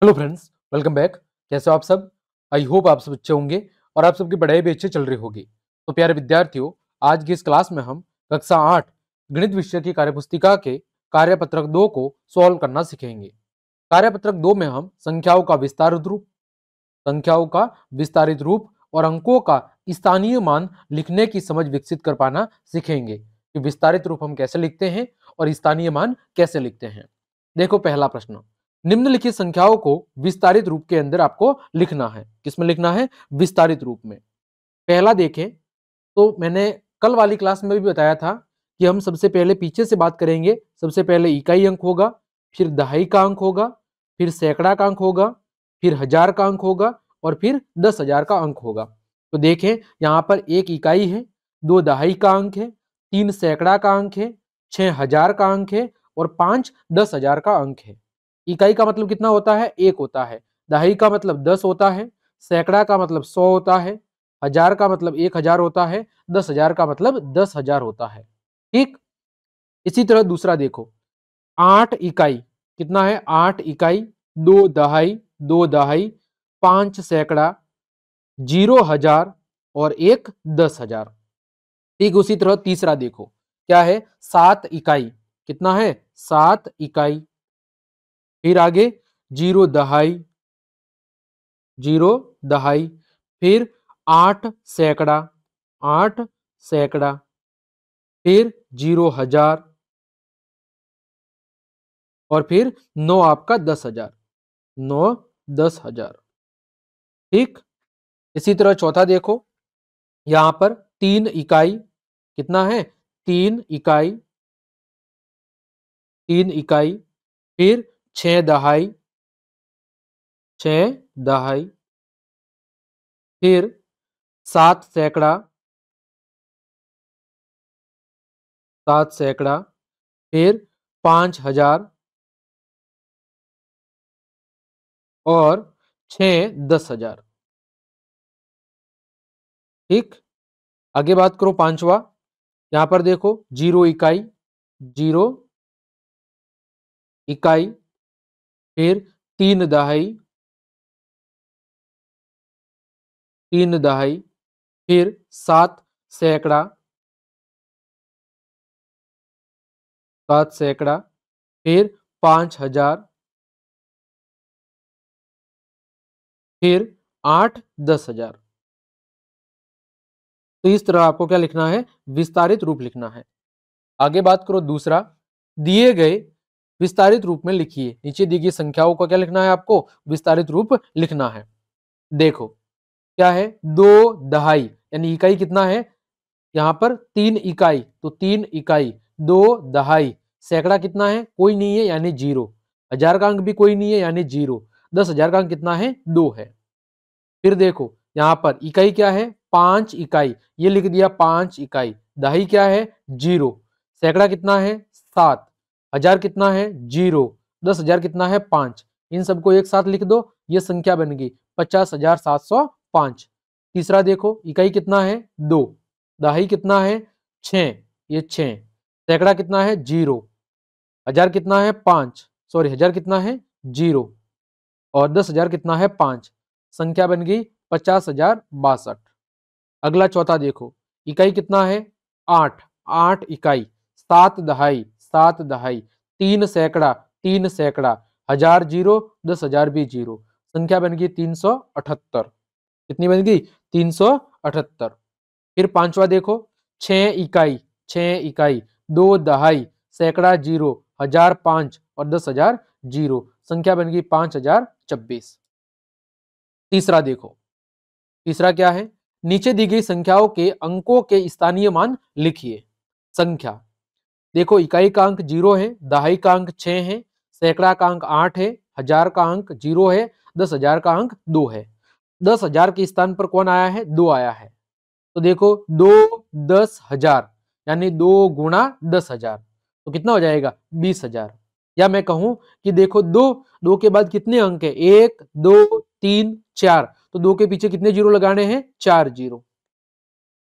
Hello friends, welcome back. कैसे हो आप सब? आई होप आप सब अच्छे होंगे और आप सबकी पढ़ाई भी अच्छी चल रही होगी। तो प्यारे विद्यार्थियों, आज की इस क्लास में हम कक्षा 8 गणित विषय की कार्यपुस्तिका के कार्यपत्रक 2 को सॉल्व करना सीखेंगे। कार्यपत्रक 2 में हम संख्याओं का विस्तारित रूप और अंकों का स्थानीय मान लिखने की समझ विकसित कर पाना सीखेंगे कि विस्तारित रूप हम कैसे लिखते हैं और स्थानीय मान कैसे लिखते हैं। देखो पहला प्रश्न, निम्नलिखित संख्याओं को विस्तारित रूप के अंदर आपको लिखना है। किसमें लिखना है? विस्तारित रूप में। पहला देखें तो मैंने कल वाली क्लास में भी बताया था कि हम सबसे पहले पीछे से बात करेंगे। सबसे पहले इकाई अंक होगा, फिर दहाई का अंक होगा, फिर सैकड़ा का अंक होगा, फिर हजार का अंक होगा और फिर 10,000 का अंक होगा। तो देखें यहाँ पर एक इकाई है, 2 दहाई का अंक है, 3 सैकड़ा का अंक है, 6 हजार का अंक है और 5 10,000 का अंक है। इकाई का मतलब कितना होता है? 1 होता है। दहाई का मतलब 10 होता है, सैकड़ा का मतलब 100 होता है, हजार का मतलब 1000 होता है, 10,000 का मतलब 10,000 होता है। ठीक, इसी तरह दूसरा देखो, 8 इकाई कितना है? 8 इकाई, 2 दहाई, 2 दहाई, 5 सैकड़ा, 0 हजार और 1 10,000। ठीक, उसी तरह तीसरा देखो, क्या है? 7 इकाई, कितना है? 7 इकाई, फिर आगे 0 दहाई, 0 दहाई, फिर 8 सैकड़ा, 8 सैकड़ा, फिर 0 हजार और फिर 9 आपका 10,000, 9 10,000। ठीक, इसी तरह चौथा देखो, यहां पर 3 इकाई, कितना है? 3 इकाई, 3 इकाई, फिर 6 दहाई, 6 दहाई, फिर 7 सैकड़ा, 7 सैकड़ा, फिर 5 हजार और 6 10,000। ठीक, आगे बात करो पांचवा, यहां पर देखो 0 इकाई, 0 इकाई, फिर 3 दहाई, 3 दहाई, फिर 7 सैकड़ा, 7 सैकड़ा, फिर 5 हजार, फिर 8 10,000। तो इस तरह आपको क्या लिखना है? विस्तारित रूप लिखना है। आगे बात करो दूसरा, दिए गए विस्तारित रूप में लिखिए। नीचे दी गई संख्याओं को क्या लिखना है? आपको विस्तारित रूप लिखना है। देखो क्या है? 2 दहाई, यानी इकाई कितना है? यहां पर 3 इकाई, तो 3 इकाई, 2 दहाई, सैकड़ा कितना है? कोई नहीं है यानी 0, हजार का अंक भी कोई नहीं है यानी 0, 10,000 का अंक कितना है? 2 है। फिर देखो यहां पर इकाई क्या है? 5 इकाई, ये लिख दिया 5 इकाई। दहाई क्या है? 0। सैकड़ा कितना है? 7। हजार कितना है? 0। 10,000 कितना है? 5। इन सबको एक साथ लिख दो, ये संख्या बन गई 50,705। तीसरा देखो, इकाई कितना है? 2। दहाई कितना है? 6, ये 6। सैकड़ा कितना है? 0। हजार कितना है? 5, सॉरी हजार कितना है? 0 और 10,000 कितना है? 5। संख्या बन गई 50,062। अगला चौथा देखो, इकाई कितना है? 8। 8 इकाई, 7 दहाई, 7 दहाई, 3 सैकड़ा, 3 सैकड़ा, हजार 0, 10,000 भी 0। संख्या बन गई 378। कितनी बन गई? 378। फिर पांचवा देखो, 6 इकाई, 6 इकाई, 2 दहाई, सैकड़ा 0, हजार 5 और 10,000 0। संख्या बन गई 5,026। तीसरा देखो, तीसरा क्या है? नीचे दी गई संख्याओं के अंकों के स्थानीय मान लिखिए। संख्या देखो, इकाई का अंक 0 है, दहाई का अंक 6 है, सैकड़ा का अंक 8 है, हजार का अंक 0 है, 10,000 का अंक 2 है। 10,000 के स्थान पर कौन आया है? 2 आया है। तो देखो 2 10,000 यानी 2 गुणा 10,000, तो कितना हो जाएगा? 20,000। या मैं कहूं कि देखो 2 के बाद कितने अंक है? 1 2 3 4, तो 2 के पीछे कितने जीरो लगाने हैं? 4 जीरो।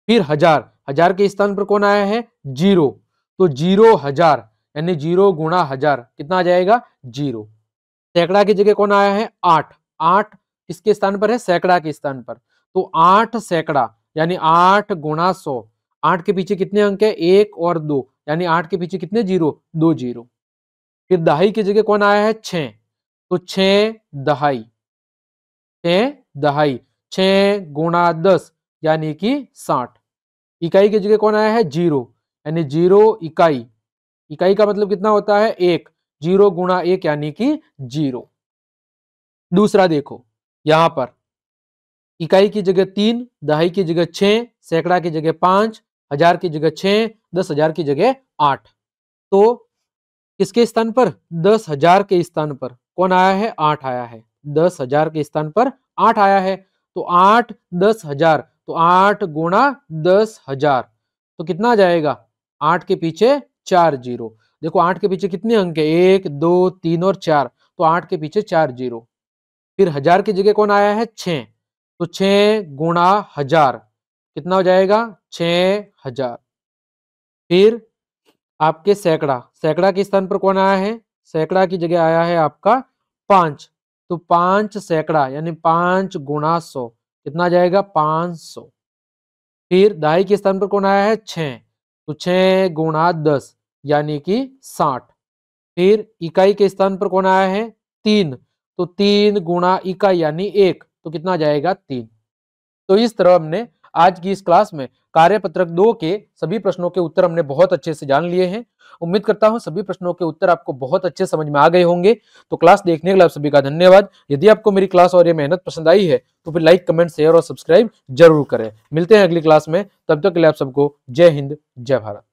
फिर हजार, हजार के स्थान पर कौन आया है? 0, तो 0 हजार यानी 0 गुणा हजार कितना आ जाएगा? 0। सैकड़ा की जगह कौन आया है 8। 8 किसके स्थान पर है, सैकड़ा के स्थान पर। तो 8 सैकड़ा यानी 8 गुणा 100। 8 के पीछे कितने अंक है, 1 और 2, यानी 8 के पीछे कितने जीरो, 2 जीरो। फिर दहाई की जगह कौन आया है 6, तो 6 दहाई। 6 दहाई, 6 गुणा 10 यानी कि 60। इकाई की जगह कौन आया है 0, यानी 0 इकाई। इकाई का मतलब कितना होता है 1, 0 गुणा 1 यानी कि 0। दूसरा देखो, यहां पर इकाई की जगह 3, दहाई की जगह 6, सैकड़ा की जगह 5, हजार की जगह 6, 10,000 की जगह 8। तो किसके स्थान पर, 10,000 के स्थान पर कौन आया है, 8 आया है। 10,000 के स्थान पर 8 आया है। तो 8 10,000, तो 8 गुणा 10,000, तो कितना जाएगा, 8 के पीछे 4 जीरो। देखो 8 के पीछे कितने अंक है, 1 2 3 और 4, तो 8 के पीछे 4 जीरो। फिर हजार की जगह कौन आया है 6, तो 6 गुणा 1000 कितना हो जाएगा, 6,000। फिर आपके सैकड़ा, सैकड़ा के स्थान पर कौन आया है, सैकड़ा की जगह आया है आपका 5, तो 5 सैकड़ा यानी 5 गुणा 100 कितना जाएगा, 500। फिर दहाई के स्थान पर कौन आया है 6, तो 6 गुणा 10 यानी कि 60। फिर इकाई के स्थान पर कौन आया है 3, तो 3 गुणा इकाई यानी 1, तो कितना जाएगा 3। तो इस तरह हमने आज की इस क्लास में कार्यपत्रक 2 के सभी प्रश्नों के उत्तर हमने बहुत अच्छे से जान लिए हैं। उम्मीद करता हूं सभी प्रश्नों के उत्तर आपको बहुत अच्छे समझ में आ गए होंगे। तो क्लास देखने के लिए आप सभी का धन्यवाद। यदि आपको मेरी क्लास और ये मेहनत पसंद आई है तो फिर लाइक, कमेंट, शेयर और सब्सक्राइब जरूर करें। मिलते हैं अगली क्लास में, तब तक के लिए आप सबको जय हिंद, जय भारत।